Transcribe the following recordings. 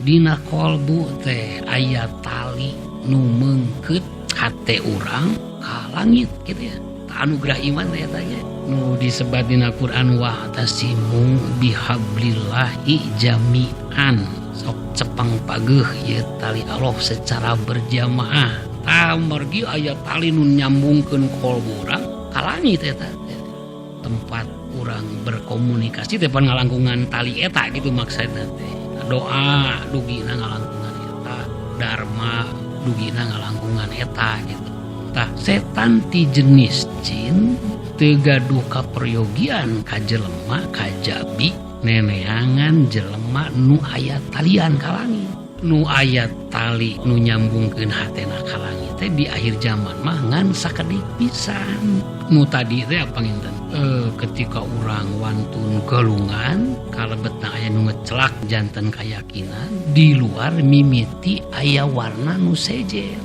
dina kolbu teh aya tali nu meungkeut hate urang ka langit gitu ya. Anugerah iman ya tanya nu disebat dina Quran wa tasimu bihablillahi jami'an sok cepeng pageuh ieu tali Allah secara berjamaah. Margi aya tali nu nyambungkeun kolbu urang ka langit eta tempat urang berkomunikasi teh pan ngalangkungan tali eta gitu maksudna teh. Doa dugina ngalangkungan eta, dharma dugina ngalangkungan eta gitu. Tah setan ti jenis jin teu gaduh kaperyogian ka jelema kajabi neneangan jelema nu aya talian ka langit. Nu aya tali nu nyambungkeun hatena ka langit teh di akhir zaman mah ngan sakedik pisan. Nu tadi teh apa nginten? Ketika urang wantun galungan kalebetna aya nu ngecelak janten keyakinan di luar mimiti aya warna nu sejen.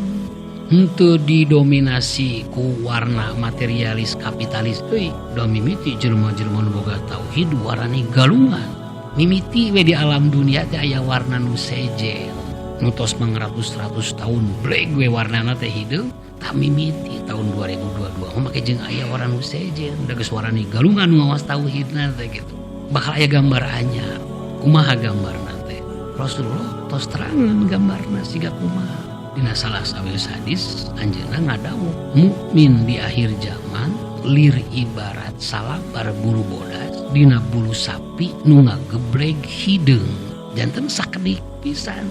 Henteu didominasi ku warna materialis kapitalis euy. Da mimiti jelema-jelema nu boga tauhid warani galungan. Mimiti we di alam dunia teh aya warna nu sejen. Nu tos mangratus-ratus tahun bleg we warnana teh hideung. Tak mimiti tahun 2022 mah make jeung aya warna nu sejen. Da geus warani galungan nu ngawas tauhidna teh gitu. Bakal aya gambar anyar. Kumaha gambarna teh? Rasulullah tos terangeun gambarna siga kumaha. Dina salah sawil hadis anjeunna ngadawuh mukmin di akhir zaman lir ibarat salabar bulu bodas dina bulu sapi nu ngagebleg hideung janten sakedik pisan.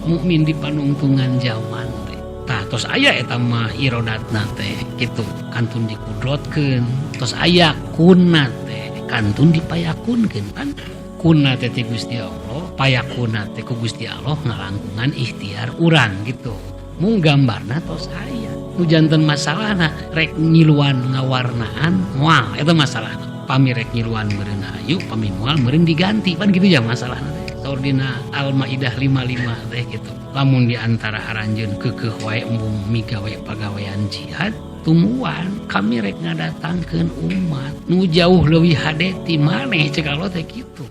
Mukmin di panungtungan zaman teh. Tah tos aya eta mah irodatna teh kitu kantun dikudrotkeun. Tos aya kunna teh kantun dipayakunkeun kan. Kunna teh ti Gusti Allah, payakuna teh ku Gusti Allah ngalangkungan ikhtiar urang gitu. Mung gambarna tos aya. Nu janten masalahna rek ngiluan ngawarnaan moal eta masalahna. Pami rek ngiluan meureun hayu, pami moal meureun diganti pan kitu ya masalahna teh. Saur dina Al-Maidah 55 teh gitu. Lamun di antara haranjeun keukeuh wae embung migawe pagawean jihad tumuan kami rek ngadatangkeun umat nu jauh leuwih hade ti maneh ceuk Allah teh kitu.